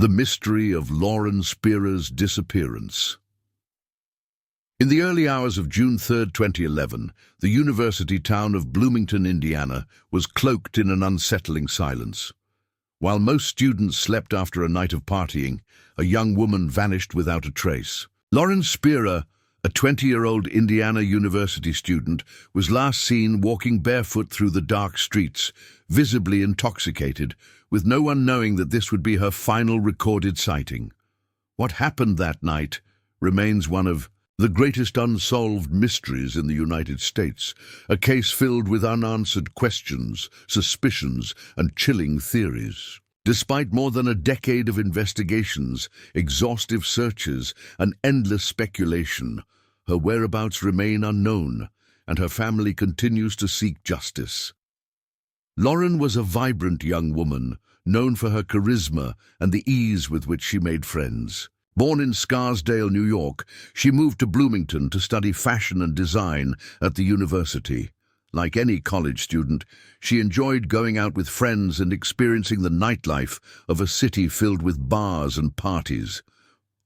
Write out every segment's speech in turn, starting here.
The mystery of Lauren Spierer's disappearance. In the early hours of June 3, 2011, the university town of Bloomington, Indiana, was cloaked in an unsettling silence. While most students slept after a night of partying, a young woman vanished without a trace. Lauren Spierer, a 20-year-old Indiana University student, was last seen walking barefoot through the dark streets, visibly intoxicated, with no one knowing that this would be her final recorded sighting. What happened that night remains one of the greatest unsolved mysteries in the United States, a case filled with unanswered questions, suspicions, and chilling theories. Despite more than a decade of investigations, exhaustive searches, and endless speculation, her whereabouts remain unknown, and her family continues to seek justice. Lauren was a vibrant young woman, known for her charisma and the ease with which she made friends. Born in Scarsdale, New York, she moved to Bloomington to study fashion and design at the university. Like any college student, she enjoyed going out with friends and experiencing the nightlife of a city filled with bars and parties.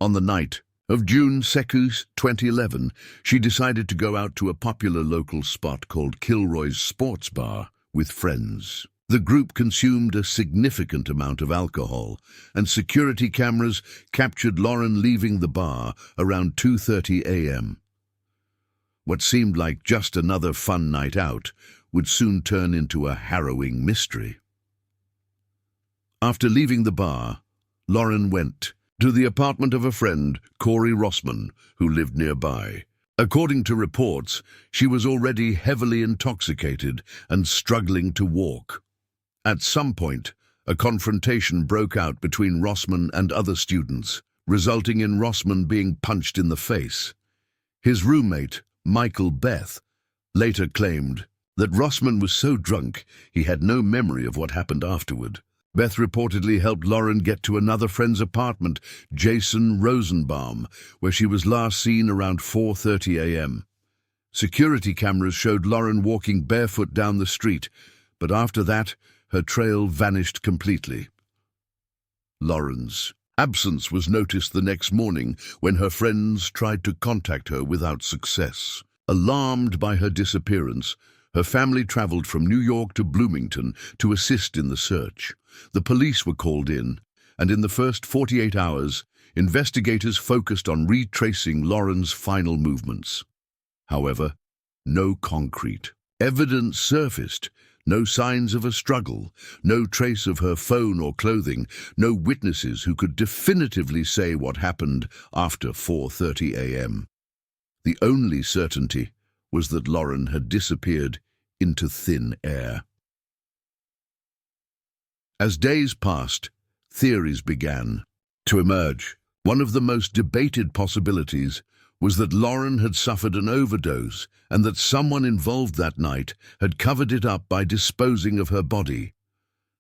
On the night of June 2, 2011, she decided to go out to a popular local spot called Kilroy's Sports Bar with friends. The group consumed a significant amount of alcohol, and security cameras captured Lauren leaving the bar around 2:30 a.m. What seemed like just another fun night out would soon turn into a harrowing mystery. After leaving the bar, Lauren went to the apartment of a friend, Corey Rossman, who lived nearby. According to reports, she was already heavily intoxicated and struggling to walk. At some point, a confrontation broke out between Rossman and other students, resulting in Rossman being punched in the face. His roommate, Michael Beth, later claimed that Rossman was so drunk he had no memory of what happened afterward. Beth reportedly helped Lauren get to another friend's apartment, Jason Rosenbaum, where she was last seen around 4:30 a.m. Security cameras showed Lauren walking barefoot down the street, but after that, her trail vanished completely. Lauren's absence was noticed the next morning when her friends tried to contact her without success. Alarmed by her disappearance, her family traveled from New York to Bloomington to assist in the search. The police were called in, and in the first 48 hours, investigators focused on retracing Lauren's final movements. However, no concrete evidence surfaced. No signs of a struggle, no trace of her phone or clothing, no witnesses who could definitively say what happened after 4:30 a.m. The only certainty was that Lauren had disappeared into thin air. As days passed, theories began to emerge. One of the most debated possibilities was that Lauren had suffered an overdose and that someone involved that night had covered it up by disposing of her body.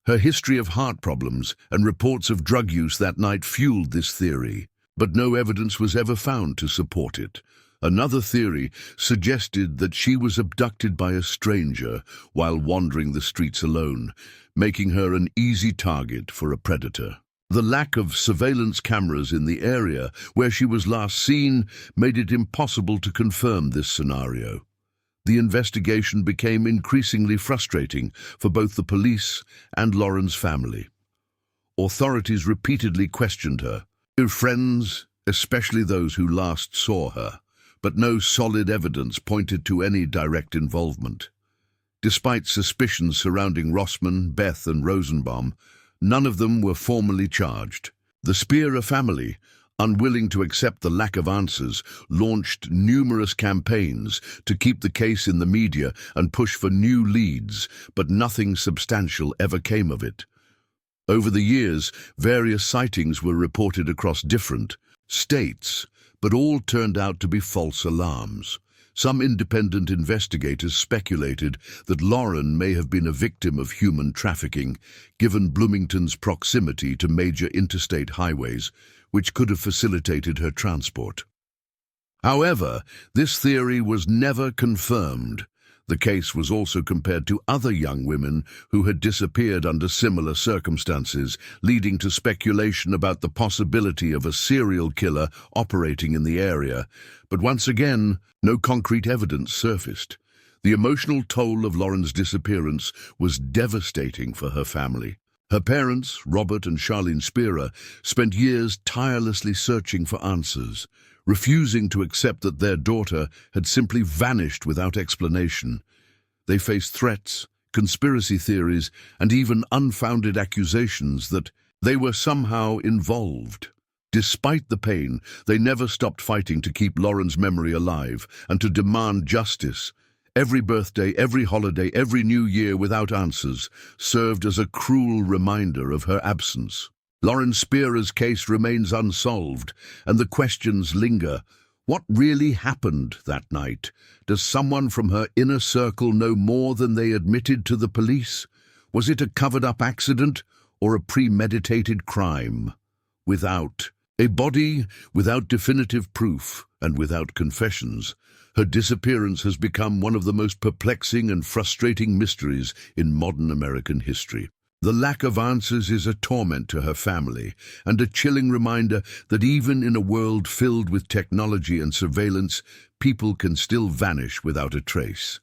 Her history of heart problems and reports of drug use that night fueled this theory, but no evidence was ever found to support it. Another theory suggested that she was abducted by a stranger while wandering the streets alone, making her an easy target for a predator. The lack of surveillance cameras in the area where she was last seen made it impossible to confirm this scenario. The investigation became increasingly frustrating for both the police and Lauren's family. Authorities repeatedly questioned her, her friends, especially those who last saw her, but no solid evidence pointed to any direct involvement. Despite suspicions surrounding Rossman, Beth, and Rosenbaum, none of them were formally charged. The Spierer family, unwilling to accept the lack of answers, launched numerous campaigns to keep the case in the media and push for new leads, but nothing substantial ever came of it. Over the years, various sightings were reported across different states, but all turned out to be false alarms. Some independent investigators speculated that Lauren may have been a victim of human trafficking, given Bloomington's proximity to major interstate highways, which could have facilitated her transport. However, this theory was never confirmed. The case was also compared to other young women who had disappeared under similar circumstances, leading to speculation about the possibility of a serial killer operating in the area. But once again, no concrete evidence surfaced. The emotional toll of Lauren's disappearance was devastating for her family. Her parents, Robert and Charlene Spierer, spent years tirelessly searching for answers, refusing to accept that their daughter had simply vanished without explanation. They faced threats, conspiracy theories, and even unfounded accusations that they were somehow involved. Despite the pain, they never stopped fighting to keep Lauren's memory alive and to demand justice. Every birthday, every holiday, every New Year without answers served as a cruel reminder of her absence. Lauren Spierer's case remains unsolved, and the questions linger. What really happened that night? Does someone from her inner circle know more than they admitted to the police? Was it a covered-up accident or a premeditated crime? Without a body, without definitive proof, and without confessions, her disappearance has become one of the most perplexing and frustrating mysteries in modern American history. The lack of answers is a torment to her family, and a chilling reminder that even in a world filled with technology and surveillance, people can still vanish without a trace.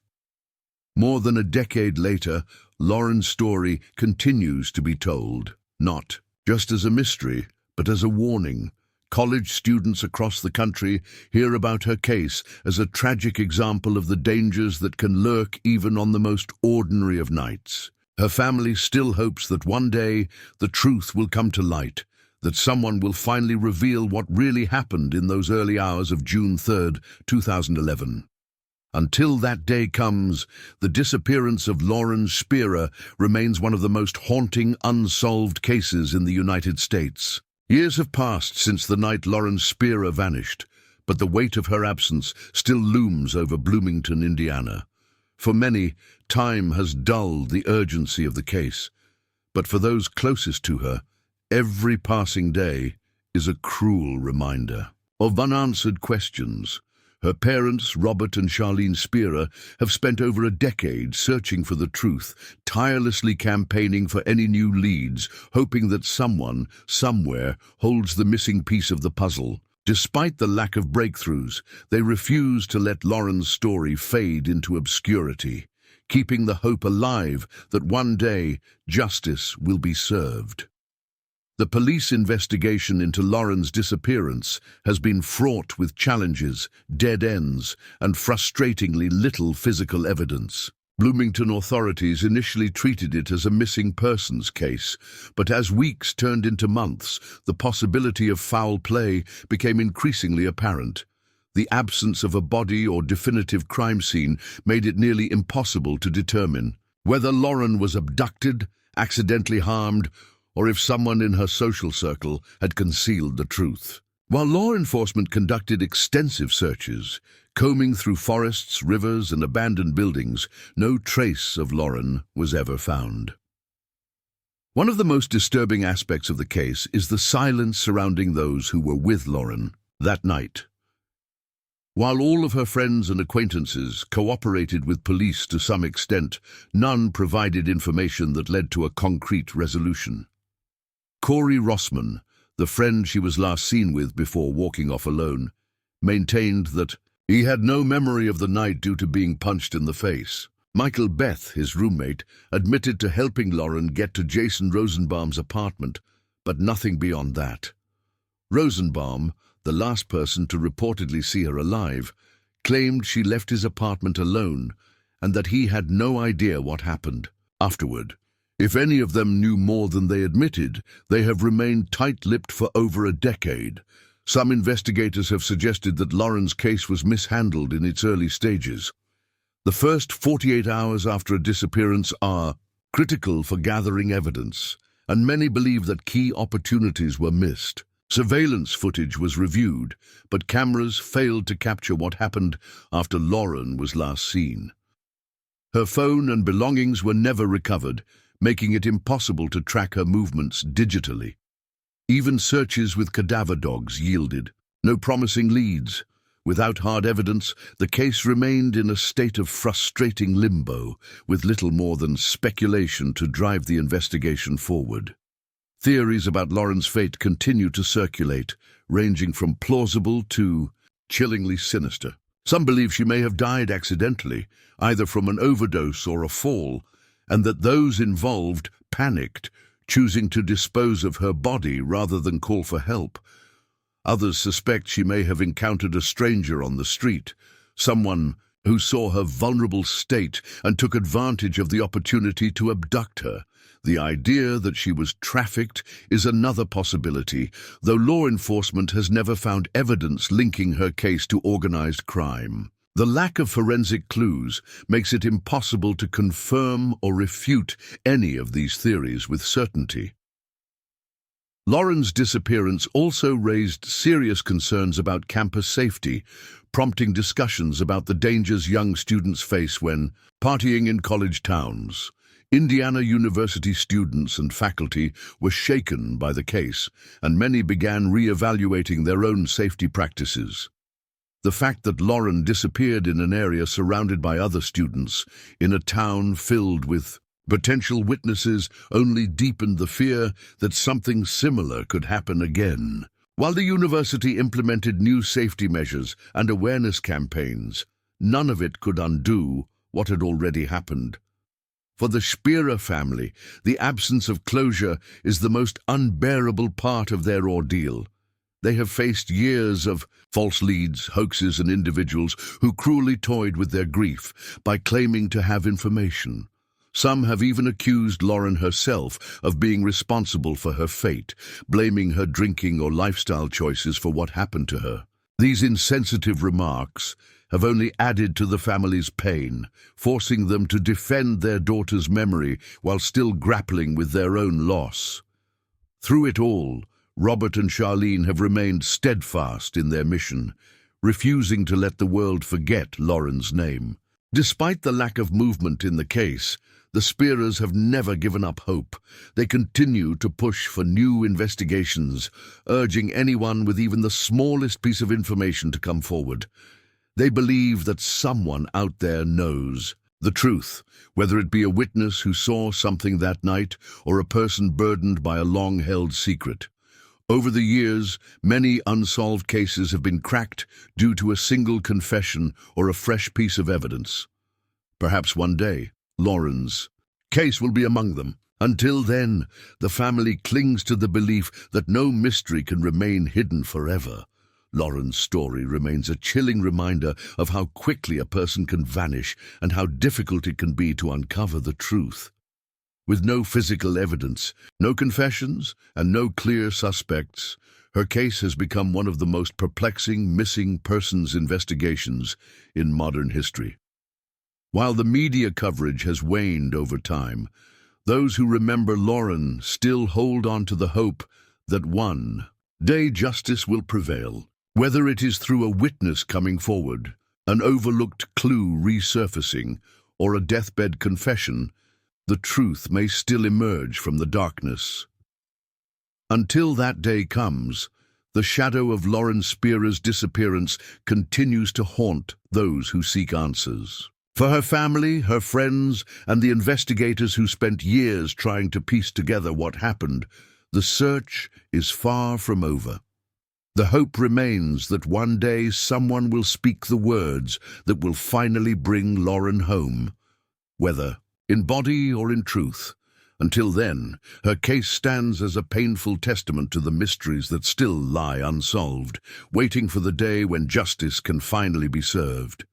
More than a decade later, Lauren's story continues to be told, not just as a mystery, but as a warning. College students across the country hear about her case as a tragic example of the dangers that can lurk even on the most ordinary of nights. Her family still hopes that one day the truth will come to light, that someone will finally reveal what really happened in those early hours of June 3rd, 2011. Until that day comes, the disappearance of Lauren Spierer remains one of the most haunting unsolved cases in the United States. Years have passed since the night Lauren Spierer vanished, but the weight of her absence still looms over Bloomington, Indiana. For many, time has dulled the urgency of the case, but for those closest to her, every passing day is a cruel reminder of unanswered questions. Her parents, Robert and Charlene Spierer, have spent over a decade searching for the truth, tirelessly campaigning for any new leads, hoping that someone, somewhere, holds the missing piece of the puzzle. Despite the lack of breakthroughs, they refuse to let Lauren's story fade into obscurity, keeping the hope alive that one day justice will be served. The police investigation into Lauren's disappearance has been fraught with challenges, dead ends, and frustratingly little physical evidence. Bloomington authorities initially treated it as a missing persons case, but as weeks turned into months, the possibility of foul play became increasingly apparent. The absence of a body or definitive crime scene made it nearly impossible to determine whether Lauren was abducted, accidentally harmed, or if someone in her social circle had concealed the truth. While law enforcement conducted extensive searches, combing through forests, rivers, and abandoned buildings, no trace of Lauren was ever found. One of the most disturbing aspects of the case is the silence surrounding those who were with Lauren that night. While all of her friends and acquaintances cooperated with police to some extent, none provided information that led to a concrete resolution. Corey Rossman, the friend she was last seen with before walking off alone, maintained that he had no memory of the night due to being punched in the face. Michael Beth, his roommate, admitted to helping Lauren get to Jason Rosenbaum's apartment, but nothing beyond that. Rosenbaum, the last person to reportedly see her alive, claimed she left his apartment alone and that he had no idea what happened afterward. If any of them knew more than they admitted, they have remained tight-lipped for over a decade. Some investigators have suggested that Lauren's case was mishandled in its early stages. The first 48 hours after a disappearance are critical for gathering evidence, and many believe that key opportunities were missed. Surveillance footage was reviewed, but cameras failed to capture what happened after Lauren was last seen. Her phone and belongings were never recovered, making it impossible to track her movements digitally. Even searches with cadaver dogs yielded no promising leads. Without hard evidence, the case remained in a state of frustrating limbo, with little more than speculation to drive the investigation forward. Theories about Lauren's fate continue to circulate, ranging from plausible to chillingly sinister. Some believe she may have died accidentally, either from an overdose or a fall, and that those involved panicked, choosing to dispose of her body rather than call for help. Others suspect she may have encountered a stranger on the street, someone who saw her vulnerable state and took advantage of the opportunity to abduct her. The idea that she was trafficked is another possibility, though law enforcement has never found evidence linking her case to organized crime. The lack of forensic clues makes it impossible to confirm or refute any of these theories with certainty. Lauren's disappearance also raised serious concerns about campus safety, prompting discussions about the dangers young students face when partying in college towns. Indiana University students and faculty were shaken by the case, and many began re-evaluating their own safety practices. The fact that Lauren disappeared in an area surrounded by other students, in a town filled with potential witnesses, only deepened the fear that something similar could happen again. While the university implemented new safety measures and awareness campaigns, none of it could undo what had already happened. For the Spierer family, the absence of closure is the most unbearable part of their ordeal. They have faced years of false leads, hoaxes, and individuals who cruelly toyed with their grief by claiming to have information. Some have even accused Lauren herself of being responsible for her fate, blaming her drinking or lifestyle choices for what happened to her. These insensitive remarks have only added to the family's pain, forcing them to defend their daughter's memory while still grappling with their own loss. Through it all, Robert and Charlene have remained steadfast in their mission, refusing to let the world forget Lauren's name. Despite the lack of movement in the case, the Spierers have never given up hope. They continue to push for new investigations, urging anyone with even the smallest piece of information to come forward. They believe that someone out there knows the truth, whether it be a witness who saw something that night or a person burdened by a long-held secret. Over the years, many unsolved cases have been cracked due to a single confession or a fresh piece of evidence. Perhaps one day, Lauren's case will be among them. Until then, the family clings to the belief that no mystery can remain hidden forever. Lauren's story remains a chilling reminder of how quickly a person can vanish and how difficult it can be to uncover the truth. With no physical evidence, no confessions, and no clear suspects, her case has become one of the most perplexing missing persons investigations in modern history. While the media coverage has waned over time, those who remember Lauren still hold on to the hope that one day justice will prevail. Whether it is through a witness coming forward, an overlooked clue resurfacing, or a deathbed confession, the truth may still emerge from the darkness. Until that day comes, the shadow of Lauren Spierer's disappearance continues to haunt those who seek answers. For her family, her friends, and the investigators who spent years trying to piece together what happened, the search is far from over. The hope remains that one day someone will speak the words that will finally bring Lauren home, whether in body or in truth. Until then, her case stands as a painful testament to the mysteries that still lie unsolved, waiting for the day when justice can finally be served.